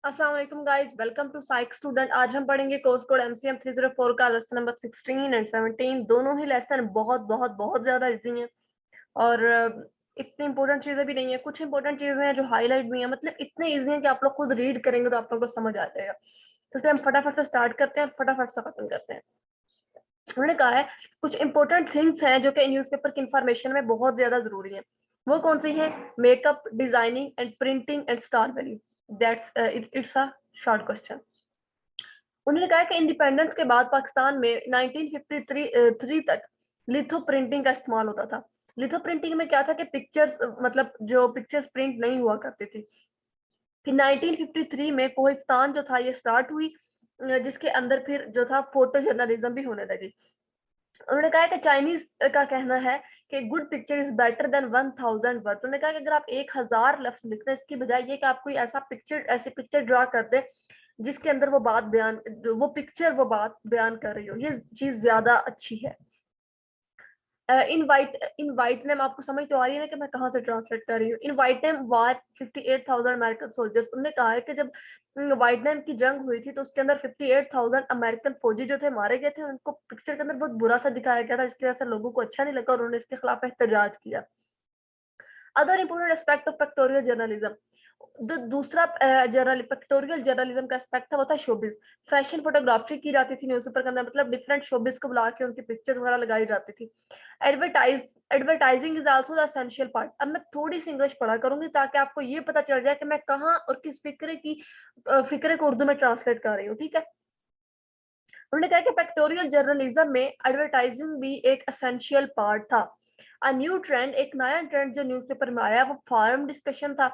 अस्सलाम वालेकुम guys, welcome to psych student. आज हम पढ़ेंगे कोर्स कोड एमसीएम 304 का लेसन नंबर 16 एंड 17। दोनों ही लेसन बहुत बहुत बहुत ज्यादा इजी हैं और इतनी इंपॉर्टेंट चीजें भी नहीं है। कुछ इंपॉर्टेंट चीजें हैं जो हाईलाइट भी हैं, मतलब इतने इजी हैं कि आप लोग खुद रीड करेंगे तो आप लोगों को समझ आ जाएगा। तो इसलिए हम फटाफट से स्टार्ट करते हैं, फटाफट से खत्म करते हैं। उन्होंने कहा है कुछ इंपॉर्टेंट थिंग्स हैं जो कि न्यूज़पेपर की इंफॉर्मेशन में बहुत ज्यादा जरूरी है। वो कौन सी है? Makeup, designing and printing and star value. That's it's a short question. उन्होंने कहा कि इंडिपेंडेंस के बाद पाकिस्तान में 1953 तक लिथो प्रिंटिंग का इस्तेमाल होता था। लिथो प्रिंटिंग में क्या था कि पिक्चर्स, मतलब जो पिक्चर्स प्रिंट नहीं हुआ करती थी। फिर 1953 में कोहिस्तान जो था ये स्टार्ट हुई, जिसके अंदर फिर जो था फोटो जर्नलिज्म भी होने लगी। उन्होंने कहा कि चाइनीज का कहना है कि good picture is better than 1000 word. उन्होंने कहा कि अगर आप 1000 लफ्ज लिखते हैं इसकी बजाय ये कि आप कोई ऐसी पिक्चर ड्रा कर दे जिसके अंदर वो पिक्चर वो बात बयान कर रही हो, ये चीज ज्यादा अच्छी है। इनवाइट नेम आपको समझ तो आ रही है ना कि मैं कहाँ से ट्रांसलेट कर रही हूँ। इनवाइट नेम वार 58,000 अमेरिकन सोल्जर्स। उन्होंने कहा है कि जब वाइट नेम की जंग हुई थी तो उसके अंदर 58,000 अमेरिकन फौजी जो थे मारे गए थे। उनको पिक्चर के अंदर बहुत बुरा सा दिखाया गया था, जिसकी वजह से लोगों को अच्छा नहीं लगा और उन्होंने इसके खिलाफ एहतजाज किया। Other important aspect of pictorial journalism, दूसरा पिक्टोरियल जर्नलिज्म का एस्पेक्ट था वो था शोबिज। फैशन फोटोग्राफी की जाती थी न्यूज़पेपर के अंदर, मतलब डिफरेंट शोबिज को बुला के उनकी पिक्चर्स वगैरह लगाई जाती थी। Advertise advertising is also the essential part. अब मैं थोड़ी सी इंग्लिश पढ़ा करूंगी ताकि आपको ये पता चल जाए कि मैं कहाँ और किस फिक्रे को उर्दू में ट्रांसलेट कर रही हूँ, ठीक है। उन्होंने कहा कि पिक्टोरियल जर्नलिज्म में एडवर्टाइजिंग भी एक एसेंशियल पार्ट था। अ न्यू ट्रेंड, एक नया ट्रेंड जो न्यूज़पेपर में आया वो फॉरम डिस्कशन था।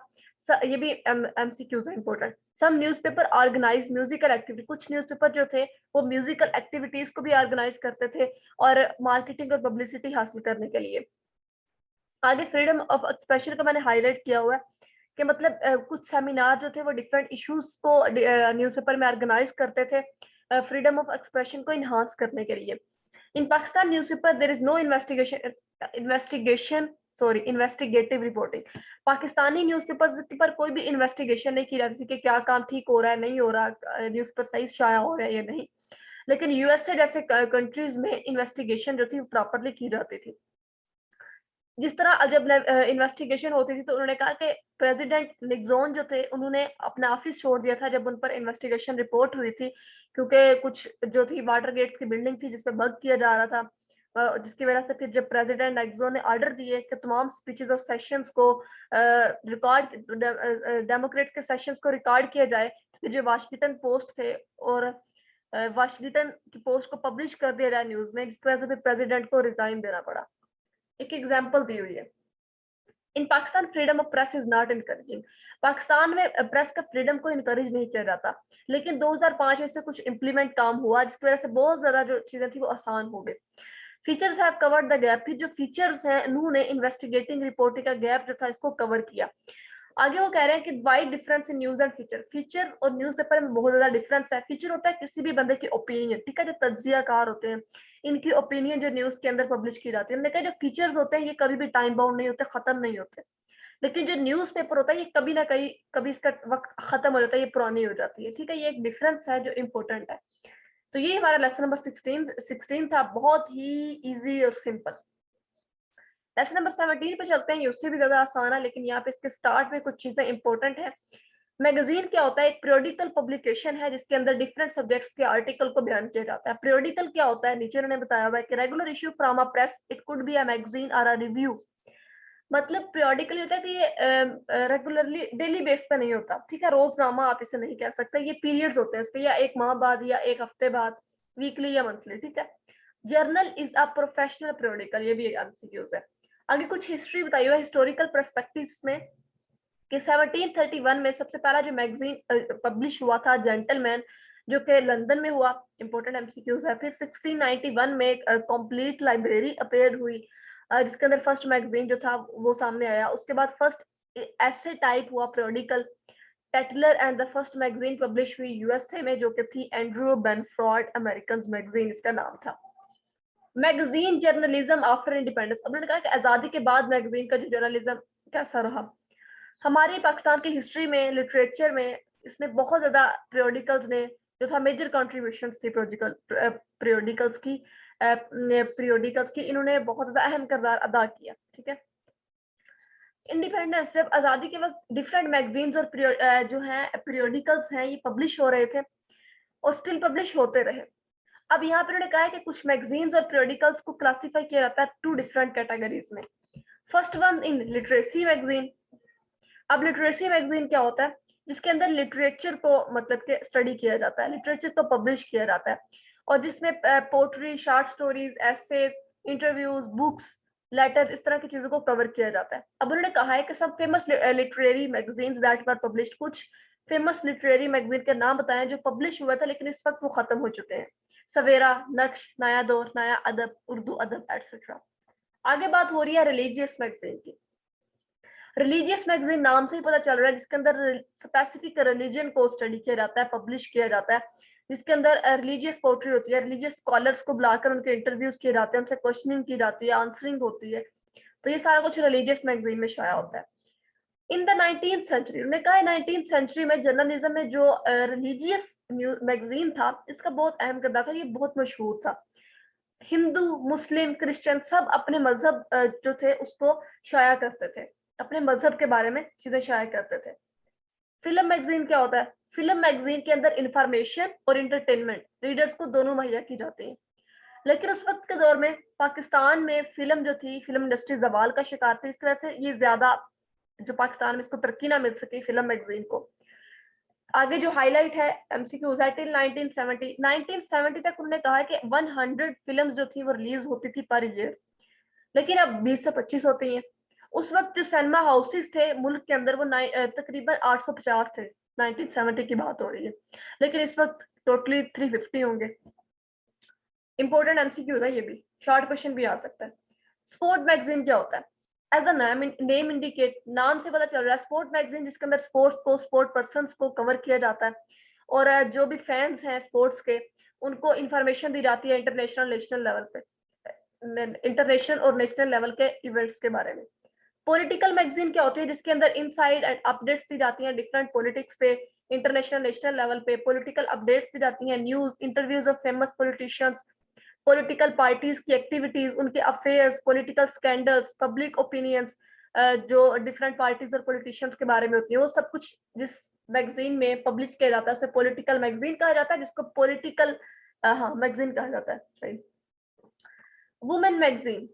ये भी एमसीक्यूज है इंपॉर्टेंट। सम न्यूज़पेपर ऑर्गेनाइज म्यूजिकल एक्टिविटी, कुछ न्यूज़पेपर जो थे वो म्यूजिकल एक्टिविटीज को भी ऑर्गेनाइज करते थे और मार्केटिंग और पब्लिसिटी हासिल करने के लिए। आगे फ्रीडम ऑफ एक्सप्रेशन को मैंने हाईलाइट किया हुआ है कि मतलब कुछ सेमिनार जो थे वो डिफरेंट इश्यूज को न्यूज़पेपर में ऑर्गेनाइज करते थे फ्रीडम ऑफ एक्सप्रेशन को इन्हांस करने के लिए। In Pakistan newspaper there is no investigation sorry investigative reporting. Pakistani newspapers पर कोई भी इन्वेस्टिगेशन नहीं की जाती थी कि क्या काम ठीक हो रहा है नहीं हो रहा, न्यूज़ पर सही शाया हो रहा है या नहीं। लेकिन यूएसए जैसे कंट्रीज में इन्वेस्टिगेशन जो थी वो प्रॉपरली की जाती थी। जिस तरह जब इन्वेस्टिगेशन होती थी तो उन्होंने कहा कि प्रेसिडेंट निक्सोन जो थे उन्होंने अपना ऑफिस छोड़ दिया था जब उन पर इन्वेस्टिगेशन रिपोर्ट हुई थी, क्योंकि कुछ जो थी वाटर गेट्स की बिल्डिंग थी जिस पे वर्क किया जा रहा था, जिसकी वजह से फिर जब प्रेसिडेंट निक्सोन ने ऑर्डर दिए कि तमाम स्पीचेस और सेशंस को रिकॉर्ड डेमोक्रेट्स के सेशंस को रिकॉर्ड किया जाए, तो जो वाशिंगटन पोस्ट थे और वाशिंगटन की पोस्ट को पब्लिश कर दिया जाए न्यूज में, जिसकी वजह से फिर प्रेसिडेंट को रिजाइन देना पड़ा। एक एग्जांपल दी हुई है। In Pakistan freedom of press is not encouraging. Pakistan में प्रेस का फ्रीडम को इनकरेज नहीं किया जाता, लेकिन 2005 में इसमें कुछ इम्प्लीमेंट काम हुआ जिसकी वजह से बहुत ज्यादा जो चीजें थी वो आसान हो गई। Features have covered the gap, फिर जो फीचर्स हैं उन्होंने इन्वेस्टिगेटिंग रिपोर्टिंग का गैप जो था इसको कवर किया। आगे वो कह रहे हैं कि wide difference in news and feature. Feature और न्यूज़पेपर में बहुत ज्यादा डिफरेंस है। फीचर होता है किसी भी बंदे की ओपिनियन, ठीक है, जो तज्जियाकार होते हैं इनकी ओपिनियन जो न्यूज के अंदर पब्लिश की जाती है। हमने कहा जो फीचर्स होते हैं ये कभी भी टाइम बाउंड नहीं होते, खत्म नहीं होते। लेकिन जो न्यूज़पेपर होता है ये कभी ना कभी इसका वक्त खत्म हो जाता है, ये पुरानी हो जाती है, ठीक है। ये एक डिफरेंस है जो इम्पोर्टेंट है। तो ये हमारा लेसन नंबर 16 था, बहुत ही इजी और सिंपल। लेसन नंबर 17 पे चलते हैं, ये उससे भी ज्यादा आसान है, लेकिन यहाँ पे इसके स्टार्ट में कुछ चीजें इंपॉर्टेंट है। मैगजीन क्या होता है? एक पीरियोडिकल पब्लिकेशन है जिसके अंदर डिफरेंट सब्जेक्ट्स के आर्टिकल को बयान किया जाता है। पीरियोडिकल क्या होता है? नीचे उन्होंने बताया हुआ है कि regular issue from a press, it could be a magazine और अ रिव्यू। मतलब पीरियोडिकली होता है कि ये रेगुलरली डेली बेस पे नहीं होता, ठीक है, रोजनामा आप इसे नहीं कह सकते। ये पीरियड्स होते हैं इसके, या एक माह बाद या एक हफ्ते बाद, वीकली या मंथली, ठीक है। Journal is a professional periodical, ये भी एक एमसीक्यूज है। आगे कुछ हिस्ट्री बताई हुई है हिस्टोरिकल पर्सपेक्टिव्स में कि 1731 में सबसे पहला जो मैगजीन पब्लिश हुआ था जेंटलमैन, जो कि लंदन में हुआ। इंपॉर्टेंट एमसीक्यूज है। फिर 1691 में एक कंप्लीट लाइब्रेरी अपेयर हुई, जिसके अंदर फर्स्ट मैगजीन जो था वो सामने आया। उसके बाद फर्स्ट ऐसे टाइप हुआ periodical Tatler and the first magazine publish हुई यूएसए में, जो कि थी एंड्रू बेनफ्रॉड अमेरिकन मैगजीन इसका नाम था। मैगजीन जर्नलिज्म आफ्टर इंडिपेंडेंस, अब उन्होंने कहा कि आजादी के बाद मैगजीन का जो जर्नलिज्म कैसा रहा। हमारे पाकिस्तान की हिस्ट्री में, लिटरेचर में इसमें बहुत ज्यादा periodicals ने जो था मेजर कंट्रीब्यूशंस थी periodicals की इन्होंने बहुत ज्यादा अहम किरदार अदा किया। ठीक है, इंडिपेंडेंस जब आजादी के वक्त डिफरेंट मैगजीन्स और जो हैं periodicals हैं ये पब्लिश हो रहे थे और स्टिल पब्लिश होते रहे। अब यहाँ पे उन्होंने कहा है कि कुछ मैगजीन्स और periodicals को क्लासिफाई किया जाता है 2 डिफरेंट कैटेगरीज में। First one in literacy magazine. अब लिटरेसी मैगजीन क्या होता है, जिसके अंदर लिटरेचर को मतलब के स्टडी किया जाता है, लिटरेचर को पब्लिश किया जाता है और जिसमें poetry, short stories, essays, interviews, books, letter, इस तरह की चीजों को कवर किया जाता है। अब उन्होंने कहा है कि सब famous literary magazines that were published, कुछ फेमस लिटरेरी मैगजीन के नाम बताएं जो पब्लिश हुआ था लेकिन इस वक्त वो खत्म हो चुके हैं। सवेरा, नक्श, नया दौर, नया अदब, उर्दू अदब एटसेट्रा। आगे बात हो रही है रिलीजियस मैगजीन की। रिलीजियस मैगजीन नाम से ही पता चल रहा है, जिसके अंदर स्पेसिफिक रिलीजन को स्टडी किया जाता है, पब्लिश किया जाता है, जिसके अंदर रिलीजियस पोएट्री होती है, रिलीजियस स्कॉलर्स को बुलाकर उनके इंटरव्यूज किए जाते हैं, उनसे क्वेश्चनिंग की जाती है, आंसरिंग होती है। तो ये सारा कुछ रिलीजियस मैगजीन में शाया होता है। इन द 19th सेंचुरी, उन्होंने कहा है 19th सेंचुरी में जर्नलिज्म में जो रिलीजियस मैगजीन था, इसका बहुत अहम किरदार था, ये बहुत मशहूर था। हिंदू, मुस्लिम, क्रिश्चियन सब अपने मजहब जो थे उसको शाया करते थे, अपने मजहब के बारे में चीजें शाया करते थे। फिल्म मैगजीन क्या होता है, फिल्म मैगजीन के अंदर इंफॉर्मेशन और इंटरटेनमेंट रीडर्स को दोनों मुहैया की जाती है। लेकिन उस वक्त के दौर में पाकिस्तान में फिल्म जो थी, फिल्म इंडस्ट्री जवाल का शिकार थी, इस तरह से ये ज्यादा जो पाकिस्तान में इसको तरक्की ना मिल सकी फिल्म मैगजीन को। आगे जो हाईलाइट है एमसीक्यूज है टिल 1970 तक उन्होंने कहा है कि 100 फिल्म्स जो थी वो रिलीज होती थी पर ईयर, लेकिन अब 20 से 25 होती हैं। उस वक्त जो सिनेमा हाउसेस थे मुल्क के अंदर वो तकरीबन 850 थे, 1970 की बात हो रही है, लेकिन इस वक्त टोटली 350 होंगे। इंपॉर्टेंट एमसीक्यू है ये भी, शॉर्ट क्वेश्चन भी आ सकता है। स्पोर्ट मैगजीन क्या होता है, एज द नेम इंडिकेट, नाम से पता चल रहा है स्पोर्ट मैगजीन जिसके अंदर स्पोर्ट्स को, स्पोर्ट पर्संस को कवर किया जाता है और जो भी फैंस हैं स्पोर्ट्स के उनको इंफॉर्मेशन दी जाती है इंटरनेशनल नेशनल लेवल पे, इंटरनेशनल और नेशनल लेवल के इवेंट्स के बारे में। पॉलिटिकल मैगजीन क्या होती है, जिसके अंदर इनसाइड एंड अपडेट्स दी जाती हैं डिफरेंट पॉलिटिक्स पे, इंटरनेशनल नेशनल लेवल पे पॉलिटिकल अपडेट्स दी जाती हैं, news, interviews of famous politicians, political parties की एक्टिविटीज, उनके affairs, political scandals, public opinions जो डिफरेंट पार्टीज और पॉलिटिशियंस के बारे में होती है, वो सब कुछ जिस मैगजीन में पब्लिश किया जाता है उसे पॉलिटिकल मैगजीन कहा जाता है, जिसको पॉलिटिकल हाँ मैगजीन कहा जाता है। सही। वुमेन मैगजीन,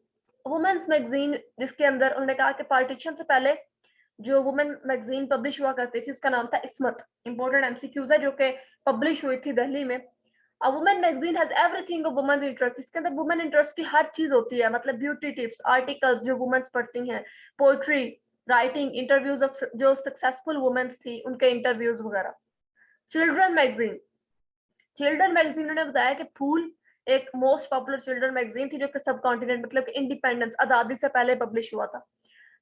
वुमेन्स मैगजीन जिसके अंदर उन्होंने कहा कि पार्टीशन से पहले जो वुमेन मैगजीन पब्लिश हुआ करती थी उसका नाम था इस्मत। इंपॉर्टेंट एमसीक्यूज है जो कि पब्लिश हुई थी दिल्ली में। A woman magazine has everything of women's interest, इसके अंदर वुमेन इंटरेस्ट की हर चीज होती है, मतलब ब्यूटी टिप्स, आर्टिकल्स जो वुमेन्स पढ़ती हैं, पोएट्री, राइटिंग, इंटरव्यूज ऑफ जो सक्सेसफुल वुमेन्स थी उनके इंटरव्यूज वगैरह। चिल्ड्रन मैगजीन, चिल्ड्रन मैगजीन ने बताया कि फूल एक मोस्ट पॉपुलर चिल्ड्रन मैगजीन थी जो कि सब कॉन्टिनेंट मतलब कि इंडिपेंडेंस आजादी से पहले पब्लिश हुआ था।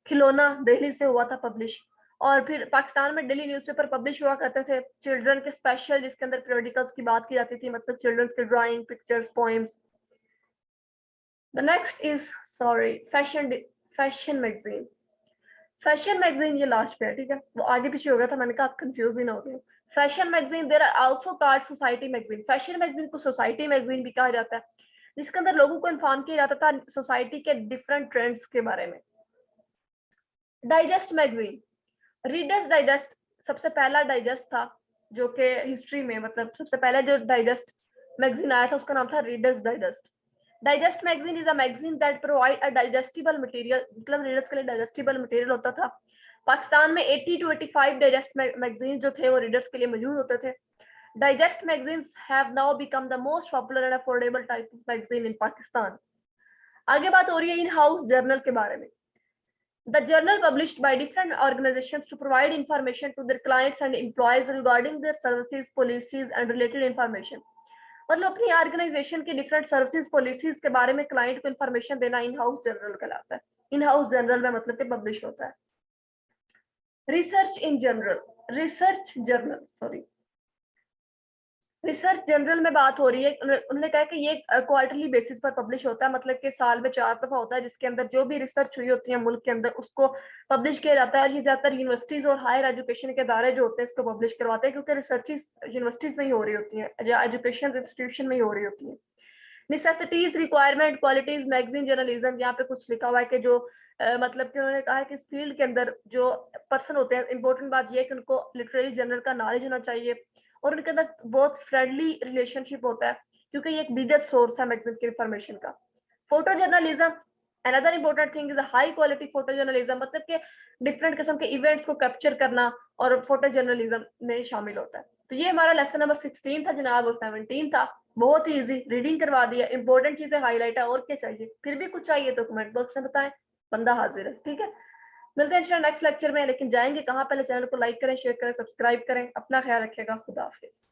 खिलौना दिल्ली से हुआ था पब्लिश, और फिर पाकिस्तान में डेली न्यूज़पेपर पब्लिश हुआ करते थे चिल्ड्रन के स्पेशल, जिसके अंदर पीरियडिकल्स की बात की जाती थी, मतलब चिल्ड्रन के drawing, pictures, poems. The next is fashion magazine. Fashion magazine ये लास्ट पे है, ठीक है, वो आगे पीछे हो गया था, मैंने कहा आप कंफ्यूज ही ना हो गए। Fashion magazine there are also called society magazine. Fashion magazine को सोसाइटी मैगजीन भी कहा जाता है, जिसके अंदर लोगों को इन्फॉर्म किया जाता था सोसाइटी के डिफरेंट ट्रेंड्स के बारे में। डाइजेस्ट मैगजीन, रीडर्स डाइजेस्ट सबसे पहला डाइजेस्ट था जो कि हिस्ट्री में, मतलब सबसे पहले जो डाइजेस्ट मैगजीन आया था उसका नाम था readers digest. Digest magazine is a magazine that provide a digestible material, मतलब रीडर्स के लिए डाइजेस्टिबल मटेरियल होता था। पाकिस्तान में 80 to 85 डाइजेस्ट मैगजीन जो थे वो रीडर्स के लिए मौजूद होते थे। Digest magazines have now become the most popular and affordable type of magazine in Pakistan. आगे बात हो रही है इन हाउस जर्नल के बारे में। The journal published by different organizations to provide information to their clients and employees regarding their services, policies and related information. मतलब अपनी ऑर्गेनाइजेशन के डिफरेंट सर्विसेज, पॉलिसीज के बारे में क्लाइंट को इंफॉर्मेशन देना इन हाउस जर्नल कहलाता है। इन हाउस जर्नल में मतलब कि पब्लिश होता है। Research in general, research journal, sorry, research journal में बात हो रही है, उन्होंने कहा कि ये क्वार्टरली बेसिस पर पब्लिश होता है, मतलब कि साल में 4 दफा होता है, जिसके अंदर जो भी रिसर्च हुई होती है मुल्क के अंदर उसको पब्लिश किया जाता है। और ये ज्यादातर यूनिवर्सिटीज और हायर एजुकेशन के इदारे जो होते हैं इसको पब्लिश करवाते हैं, क्योंकि रिसर्च यूनिवर्सिटीज में ही हो रही होती है या एजुकेशन इंस्टीट्यूशन में ही हो रही होती है। Necessities, requirement, qualities, magazine journalism, यहाँ पे कुछ लिखा हुआ है कि जो मतलब कि उन्होंने कहा है कि इस फील्ड के अंदर जो पर्सन होते हैं, इंपॉर्टेंट बात ये है कि उनको लिटरेरी जर्नल का नॉलेज होना चाहिए और उनके अंदर बहुत फ्रेंडली रिलेशनशिप होता है, क्योंकि ये एक बिगेस्ट सोर्स है मैगजीन की इंफॉर्मेशन का। Photo journalism, another important thing is high quality photo journalism, मतलब कि डिफरेंट किस्म के इवेंट्स को कैप्चर करना और फोटो जर्नलिज्म में शामिल होता है। तो ये हमारा लेसन नंबर 16 था जनाब, और 17 था। बहुत ही इजी, रीडिंग करवा दिया, इंपॉर्टेंट चीजें हाईलाइट है, और क्या चाहिए? फिर भी कुछ चाहिए तो कमेंट बॉक्स में बताएं, बंदा हाजिर है। ठीक है, मिलते हैं नेक्स्ट लेक्चर में, लेकिन जाएंगे कहाँ? पहले चैनल को लाइक करें, शेयर करें, सब्सक्राइब करें। अपना ख्याल रखिएगा, खुदा हाफिज।